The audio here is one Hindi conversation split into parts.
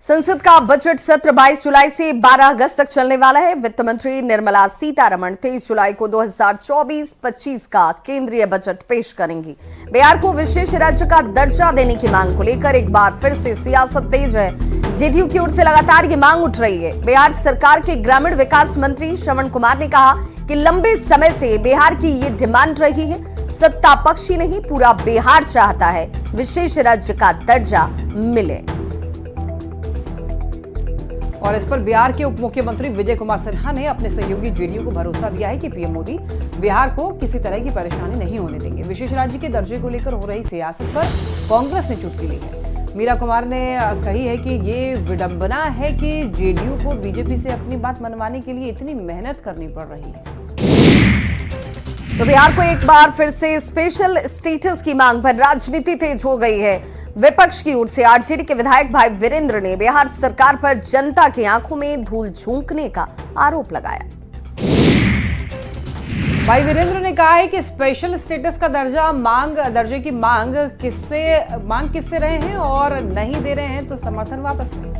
संसद का बजट सत्र 22 जुलाई से 12 अगस्त तक चलने वाला है। वित्त मंत्री निर्मला सीतारमण 23 जुलाई को 2024-25 का केंद्रीय बजट पेश करेंगी। बिहार को विशेष राज्य का दर्जा देने की मांग को लेकर एक बार फिर से सियासत तेज है। जेडीयू की ओर से लगातार ये मांग उठ रही है। बिहार सरकार के ग्रामीण विकास मंत्री श्रवण कुमार ने कहा कि लंबे समय से बिहार की ये डिमांड रही है। सत्ता पक्ष ही नहीं, पूरा बिहार चाहता है विशेष राज्य का दर्जा मिले। और इस पर बिहार के उप मुख्यमंत्री विजय कुमार सिन्हा ने अपने सहयोगी जेडीयू को भरोसा दिया है कि पीएम मोदी बिहार को किसी तरह की परेशानी नहीं होने देंगे। विशेष राज्य के दर्जे को लेकर हो रही सियासत पर कांग्रेस ने चुटकी ली है। मीरा कुमार ने कही है कि ये विडंबना है कि जेडीयू को बीजेपी से अपनी बात मनवाने के लिए इतनी मेहनत करनी पड़ रही है। तो बिहार को एक बार फिर से स्पेशल स्टेटस की मांग पर राजनीति तेज हो गई है। विपक्ष की ओर से आरजेडी के विधायक भाई वीरेंद्र ने बिहार सरकार पर जनता की आंखों में धूल झोंकने का आरोप लगाया। भाई वीरेंद्र ने कहा है कि स्पेशल स्टेटस का दर्जे की मांग किससे रहे हैं और नहीं दे रहे हैं तो समर्थन वापस लें।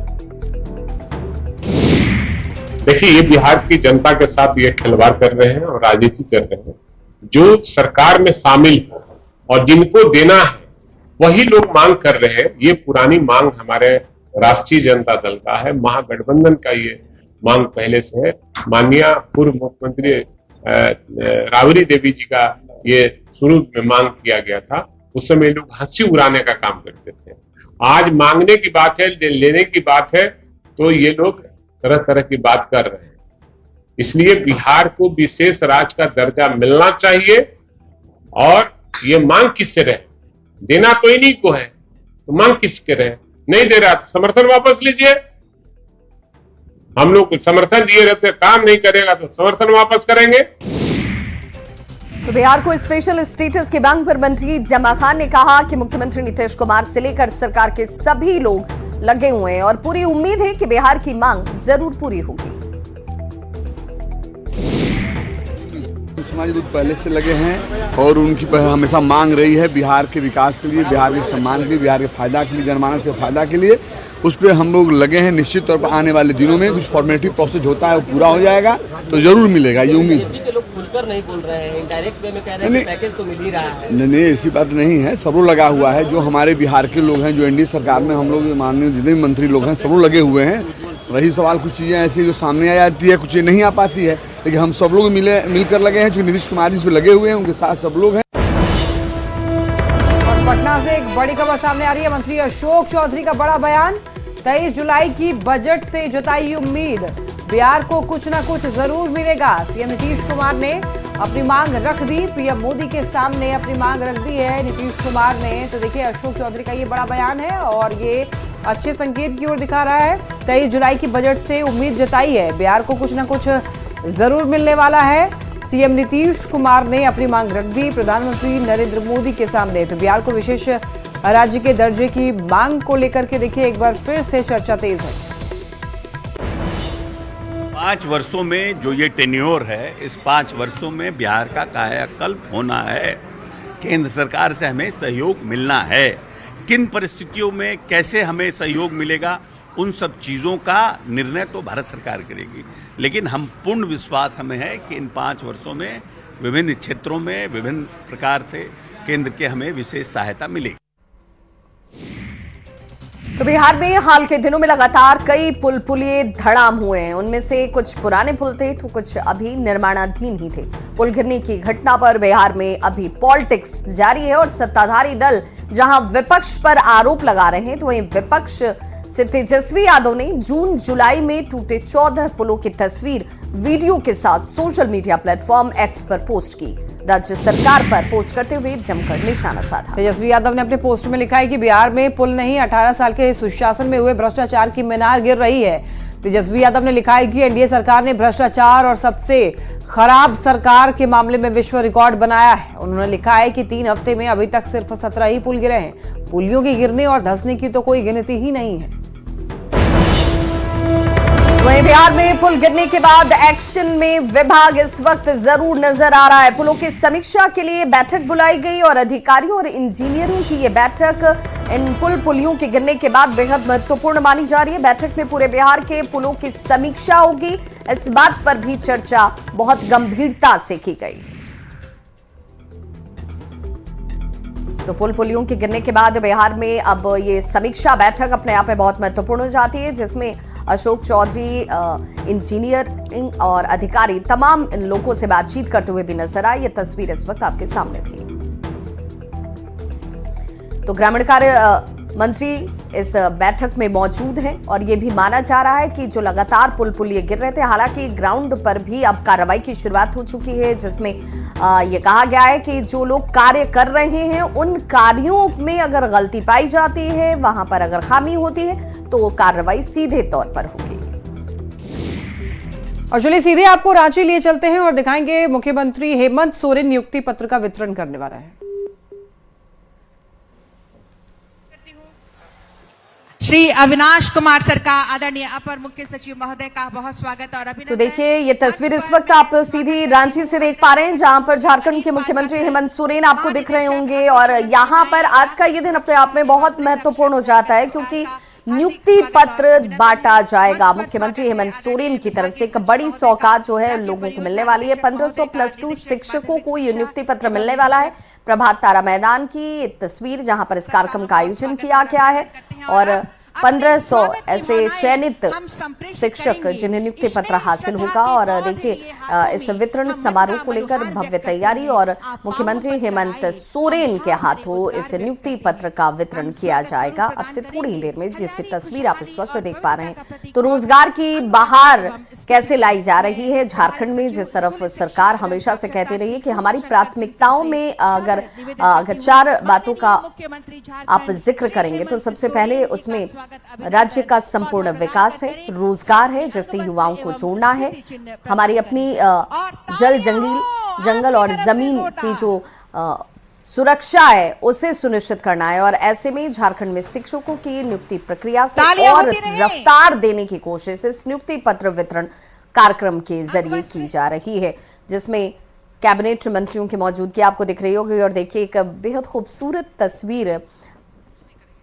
देखिए, ये बिहार की जनता के साथ ये खिलवाड़ कर रहे हैं और राजनीति कर रहे हैं। जो सरकार में शामिल हो और जिनको देना है वही लोग मांग कर रहे हैं। ये पुरानी मांग हमारे राष्ट्रीय जनता दल का है, महागठबंधन का ये मांग पहले से है। माननीय पूर्व मुख्यमंत्री राबड़ी देवी जी का ये शुरू में मांग किया गया था। उस समय लोग हंसी उड़ाने का काम करते थे। आज मांगने की बात है, लेने की बात है, तो ये लोग तरह तरह की बात कर रहे हैं। इसलिए बिहार को विशेष राज्य का दर्जा मिलना चाहिए। और ये मांग किससे रहे? देना तो इन्हीं को है, तो मांग किसके रहे? नहीं दे रहा तो समर्थन वापस लीजिए। हम लोग समर्थन दिए रहते, काम नहीं करेगा तो समर्थन वापस करेंगे। तो बिहार को स्पेशल स्टेटस की मांग पर मंत्री जमा खान ने कहा कि मुख्यमंत्री नीतीश कुमार से लेकर सरकार के सभी लोग लगे हुए हैं और पूरी उम्मीद है कि बिहार की मांग जरूर पूरी होगी। समाज लोग पहले से लगे हैं और उनकी हमेशा मांग रही है बिहार के विकास के लिए, बिहार के सम्मान के लिए, बिहार के फायदा के लिए, जनमानस के फायदा के लिए। उस पर हम लोग लगे हैं। निश्चित तौर पर आने वाले दिनों में कुछ फॉर्मेटिव प्रोसेस होता है वो पूरा हो जाएगा तो जरूर मिलेगा, ये उम्मीद। लोग खुलकर नहीं बोल रहे हैं, इनडायरेक्ट वे में कह रहे हैं पैकेज तो मिल ही रहा है। नहीं, ऐसी बात नहीं है। सब लोग लगा हुआ है। जो हमारे बिहार के लोग हैं, जो एनडीए सरकार में हम लोग माननीय जितने भी मंत्री लोग हैं, सब लोग लगे हुए हैं। रही सवाल कुछ चीज़ें ऐसी जो सामने आ जाती है, कुछ नहीं आ पाती है, लेकिन हम सब लोग मिलकर लगे हैं। जो नीतीश कुमार जी पे लगे हुए हैं, उनके साथ सब लोग हैं। और पटना से एक बड़ी खबर सामने आ रही है। मंत्री अशोक चौधरी का बड़ा बयान। 23 जुलाई की बजट से जताई उम्मीद, बिहार को कुछ ना कुछ जरूर मिलेगा। सीएम नीतीश कुमार ने अपनी मांग रख दी। पीएम मोदी के सामने अपनी मांग रख दी है नीतीश कुमार ने। तो देखिए, अशोक चौधरी का ये बड़ा बयान है और ये अच्छे संकेत की ओर दिखा रहा है। 23 जुलाई की बजट से उम्मीद जताई है, बिहार को कुछ ना कुछ जरूर मिलने वाला है। सीएम नीतीश कुमार ने अपनी मांग रख दी प्रधानमंत्री नरेंद्र मोदी के सामने। तो बिहार को विशेष राज्य के दर्जे की मांग को लेकर के देखिए एक बार फिर से चर्चा तेज है। 5 वर्षों में जो ये टेन्योर है, इस 5 वर्षों में बिहार का कायाकल्प होना है। केंद्र सरकार से हमें सहयोग मिलना है। किन परिस्थितियों में कैसे हमें सहयोग मिलेगा, उन सब चीज़ों का निर्णय तो भारत सरकार करेगी। लेकिन हम पूर्ण विश्वास हमें है कि इन 5 वर्षों में विभिन्न क्षेत्रों में विभिन्न प्रकार से केंद्र के हमें विशेष सहायता मिलेगी। तो बिहार में हाल के दिनों में लगातार कई पुलिये धड़ाम हुए हैं। उनमें से कुछ पुराने पुल थे तो कुछ अभी निर्माणाधीन ही थे। पुल गिरने की घटना पर बिहार में अभी पॉलिटिक्स जारी है और सत्ताधारी दल जहां विपक्ष पर आरोप लगा रहे हैं तो वहीं विपक्ष से तेजस्वी यादव ने जून जुलाई में टूटे 14 पुलों की तस्वीर वीडियो के साथ सोशल मीडिया प्लेटफॉर्म एक्स पर पोस्ट की। राज्य सरकार पर पोस्ट करते हुए जमकर निशाना साधा। तेजस्वी यादव ने अपने पोस्ट में लिखा है कि बिहार में पुल नहीं, 18 साल के सुशासन में हुए भ्रष्टाचार की मीनार गिर रही है। तेजस्वी यादव ने लिखा है कि एनडीए सरकार ने भ्रष्टाचार और सबसे खराब सरकार के मामले में विश्व रिकॉर्ड बनाया है। उन्होंने लिखा है कि 3 हफ्ते में अभी तक सिर्फ 17 ही पुल गिरे हैं। पुलियों के गिरने और धंसने की तो कोई गिनती ही नहीं है। वहीं बिहार में पुल गिरने के बाद एक्शन में विभाग इस वक्त जरूर नजर आ रहा है। पुलों की समीक्षा के लिए बैठक बुलाई गई और अधिकारियों और इंजीनियरों की ये बैठक इन पुलियों के गिरने के बाद बेहद महत्वपूर्ण मानी जा रही है। बैठक में पूरे बिहार के पुलों की समीक्षा होगी। इस बात पर भी चर्चा बहुत गंभीरता से की गई। तो पुलियों के गिरने के बाद बिहार में अब ये समीक्षा बैठक अपने आप में बहुत महत्वपूर्ण हो जाती है, जिसमें अशोक चौधरी इंजीनियरिंग और अधिकारी तमाम इन लोगों से बातचीत करते हुए भी नजर आए। ये तस्वीर इस वक्त आपके सामने थी। तो ग्रामीण कार्य मंत्री इस बैठक में मौजूद हैं और ये भी माना जा रहा है कि जो लगातार पुल ये गिर रहे थे, हालांकि ग्राउंड पर भी अब कार्रवाई की शुरुआत हो चुकी है, जिसमें ये कहा गया है कि जो लोग कार्य कर रहे हैं उन कार्यों में अगर गलती पाई जाती है, वहां पर अगर खामी होती है तो कार्रवाई सीधे तौर पर होगी। और चलिए सीधे आपको रांची लिए चलते हैं और दिखाएंगे मुख्यमंत्री हेमंत सोरेन नियुक्ति पत्र का वितरण करने वाला है। श्री अविनाश कुमार सर का आदरणीय अपर मुख्य सचिव महोदय का बहुत स्वागत और अभिनंदन। तो देखिए ये तस्वीर इस वक्त आप सीधी रांची से देख पा रहे हैं, जहां पर झारखंड के मुख्यमंत्री हेमंत सोरेन आपको दिख रहे होंगे। और यहां पर आज का ये दिन अपने आप में बहुत महत्वपूर्ण हो जाता है, क्योंकि नियुक्ति पत्र बांटा जाएगा। मुख्यमंत्री हेमंत सोरेन की तरफ से एक बड़ी सौगात जो है लोगों को मिलने वाली है। 1500 +2 शिक्षकों को ये नियुक्ति पत्र मिलने वाला है। प्रभात तारा मैदान की तस्वीर जहां पर इस कार्यक्रम का आयोजन किया गया है और 1500 ऐसे चयनित शिक्षक जिन्हें नियुक्ति पत्र हासिल होगा। और देखिए इस वितरण समारोह को लेकर भव्य तैयारी और मुख्यमंत्री हेमंत सोरेन के हाथों इस नियुक्ति पत्र का वितरण किया जाएगा अब से थोड़ी देर में, जिसकी तस्वीर आप इस वक्त देख पा रहे हैं। तो रोजगार की बहार कैसे लाई जा रही है झारखंड में, जिस तरफ सरकार हमेशा से कहती रही है कि हमारी प्राथमिकताओं में अगर 4 बातों का आप जिक्र करेंगे तो सबसे पहले उसमें राज्य का संपूर्ण विकास है, रोजगार है जिससे युवाओं को जोड़ना है, हमारी अपनी जंगल और जमीन की जो सुरक्षा है उसे सुनिश्चित करना है। और ऐसे में झारखंड में शिक्षकों की नियुक्ति प्रक्रिया को और रफ्तार देने की कोशिश इस नियुक्ति पत्र वितरण कार्यक्रम के जरिए की जा रही है, जिसमें कैबिनेट मंत्रियों की मौजूदगी आपको दिख रही होगी। और देखिए एक बेहद खूबसूरत तस्वीर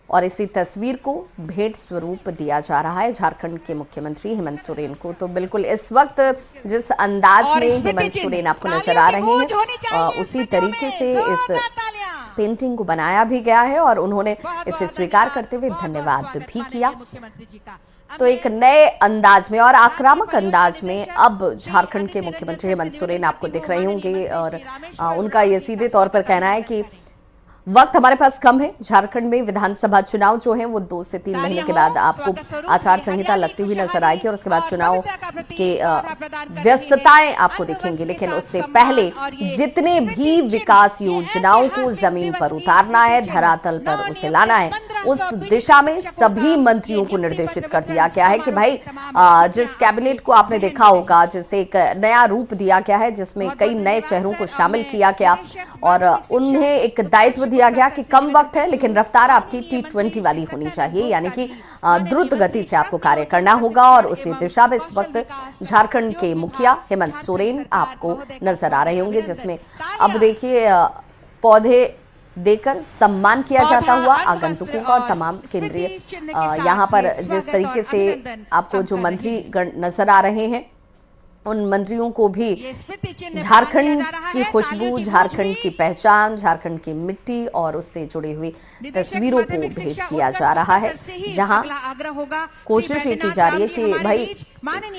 और इसी तस्वीर को भेंट स्वरूप दिया जा रहा है झारखंड के मुख्यमंत्री हेमंत सोरेन को। तो बिल्कुल इस वक्त जिस अंदाज में हेमंत सोरेन आपको नजर आ रहे हैं उसी तरीके से इस पेंटिंग को बनाया भी गया है और उन्होंने इसे स्वीकार करते हुए धन्यवाद भी किया। तो एक नए अंदाज में और आक्रामक अंदाज में अब झारखंड के मुख्यमंत्री हेमंत सोरेन आपको दिख रहे होंगे और उनका ये सीधे तौर पर कहना है कि वक्त हमारे पास कम है। झारखंड में विधानसभा चुनाव जो है वो 2 से 3 महीने के बाद आपको आचार संहिता लगती हुई नजर आएगी और उसके बाद चुनाव के व्यस्तताएं आपको दिखेंगी। लेकिन उससे पहले जितने भी विकास योजनाओं को जमीन पर उतारना है, धरातल पर उसे लाना है, उस दिशा में सभी मंत्रियों को निर्देशित कर दिया गया है कि भाई जिस कैबिनेट को आपने देखा होगा, जिसे एक नया रूप दिया गया है, जिसमें कई नए चेहरों को शामिल किया गया और उन्हें एक दायित्व दिया गया कि कम वक्त है लेकिन रफ्तार आपकी T20 वाली होनी चाहिए, यानी कि द्रुत गति से आपको कार्य करना होगा। और उसी दिशा में इस वक्त झारखंड के मुखिया हेमंत सोरेन आपको नजर आ रहे होंगे, जिसमें अब देखिए पौधे देकर सम्मान किया जाता हुआ आगंतुकों का और तमाम केंद्रीय यहाँ पर जिस तरीके से आपको जो मंत्री गण नजर आ रहे हैं उन मंत्रियों को भी झारखंड की खुशबू, झारखंड की पहचान, झारखंड की मिट्टी और उससे जुड़ी हुई तस्वीरों को भेंट किया जा रहा है, जहां कोशिश ये की जा रही है कि भाई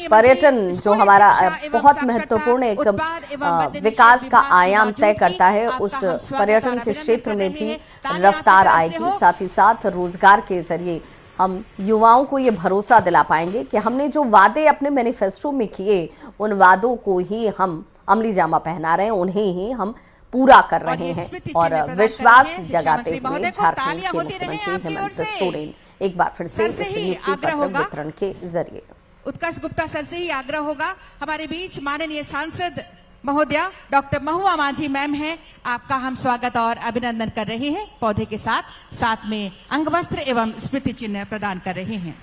पर्यटन जो हमारा बहुत महत्वपूर्ण एक विकास का आयाम तय करता है, उस पर्यटन के क्षेत्र में भी रफ्तार आएगी। साथ ही साथ रोजगार के जरिए हम युवाओं को ये भरोसा दिला पाएंगे कि हमने जो वादे अपने मैनिफेस्टो में किए उन वादों को ही हम अमली जामा पहना रहे हैं, उन्हें ही हम पूरा कर रहे हैं। और विश्वास जगाते हुए झारखंड के मुख्यमंत्री हेमंत सोरेन एक बार फिर से इस नियुक्ति पत्र वितरण के जरिए उत्कर्ष गुप्ता सर से ही आग्रह होगा। हमारे बीच माननीय सांसद महोदया डॉक्टर महुआ माझी मैम हैं, आपका हम स्वागत और अभिनंदन कर रहे हैं। पौधे के साथ में अंगवस्त्र एवं स्मृति चिन्ह प्रदान कर रहे हैं।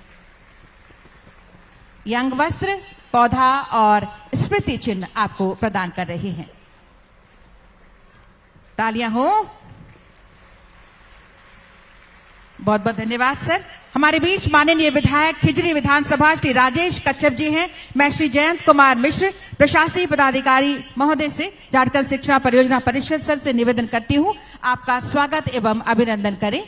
ये अंग वस्त्र, पौधा और स्मृति चिन्ह आपको प्रदान कर रहे हैं। तालियां हो। बहुत बहुत धन्यवाद सर। हमारे बीच माननीय विधायक खिजरी विधानसभा श्री राजेश कच्छप जी हैं। मैं श्री जयंत कुमार मिश्र प्रशासनिक पदाधिकारी महोदय से झारखंड शिक्षा परियोजना परिषद सर से निवेदन करती हूं आपका स्वागत एवं अभिनंदन करें।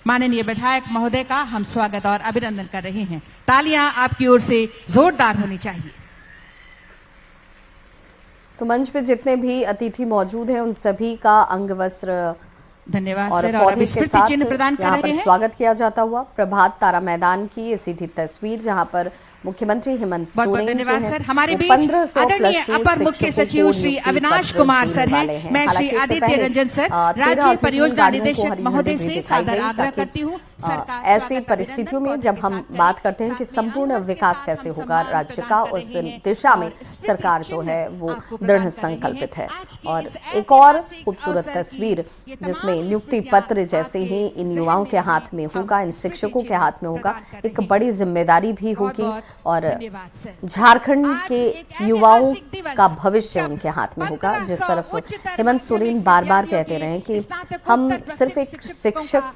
माननीय विधायक महोदय का हम स्वागत और अभिनंदन कर रहे हैं। तालियां आपकी ओर से जोरदार होनी चाहिए। तो मंच पे जितने भी अतिथि मौजूद हैं उन सभी का अंग वस्त्र धन्यवाद और सर। और पौधे अभी के स्मृति साथ चिन्ह प्रदान कर यहाँ रहे पर हैं। स्वागत किया जाता हुआ प्रभात तारा मैदान की ये सीधी तस्वीर जहाँ पर मुख्यमंत्री हेमंत बहुत बहुत सोरेन धन्यवाद जो सर। हैं, हमारे वो बीच 1500 आदरणीय प्लस 2 अपर मुख्य शिक्षकों सचिव को श्री नियुक्ति अविनाश पत्र कुमार देने सर वाले हैं। हैं। मैं श्री हालांकि इससे आदित्य पहले, रंजन सर 13 राज्य अग्निशमन परियोजना गाड़ियों को निदेशक हरी महोदय झंडी से दिखाई सादर गई आग्रह ताकि, करती हूँ सर का ऐसी परिस्थितियों में जब हम बात करते हैं कि संपूर्ण विकास कैसे होगा राज्य का, उस दिशा में सरकार जो है वो दृढ़ संकल्पित है। और एक और खूबसूरत तस्वीर जिसमें नियुक्ति पत्र जैसे ही इन युवाओं के हाथ में होगा, इन शिक्षकों के हाथ में होगा, एक बड़ी जिम्मेदारी भी होगी और झारखंड के युवाओं का भविष्य उनके हाथ में होगा। जिस तरफ हेमंत सोरेन बार बार कहते रहे कि हम सिर्फ एक शिक्षक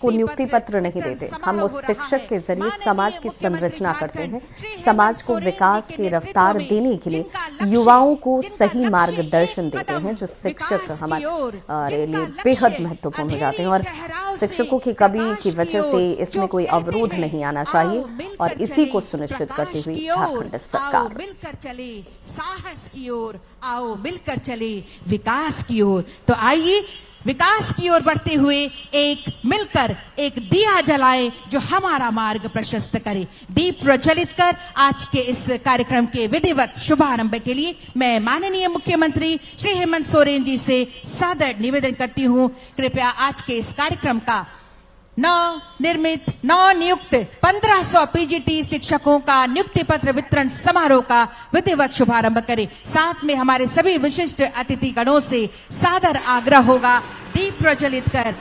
को नियुक्ति पत्र नहीं देते, हम उस शिक्षक के जरिए समाज की संरचना करते हैं, समाज को विकास की रफ्तार देने के लिए युवाओं को सही मार्गदर्शन देते हैं, जो शिक्षक हमारे लिए बेहद महत्वपूर्ण हो जाते हैं। और शिक्षकों की कमी की वजह से इसमें कोई अवरोध नहीं आना चाहिए और इसी को सुनिश्चित करती हुई झारखंड सरकार मिलकर चले साहस की ओर, आओ मिलकर चले विकास की ओर। तो आइए विकास की ओर बढ़ते हुए मिलकर एक दिया जलाए जो हमारा मार्ग प्रशस्त करे। दीप प्रज्वलित कर आज के इस कार्यक्रम के विधिवत शुभारंभ के लिए मैं माननीय मुख्यमंत्री श्री हेमंत सोरेन जी से सादर निवेदन करती हूं, कृपया आज के इस कार्यक्रम का नवनियुक्त 1500 पीजीटी शिक्षकों का नियुक्ति पत्र वितरण समारोह का विधिवत शुभारंभ करें। साथ में हमारे सभी विशिष्ट अतिथि गणों से सादर आग्रह होगा, दीप प्रज्वलित कर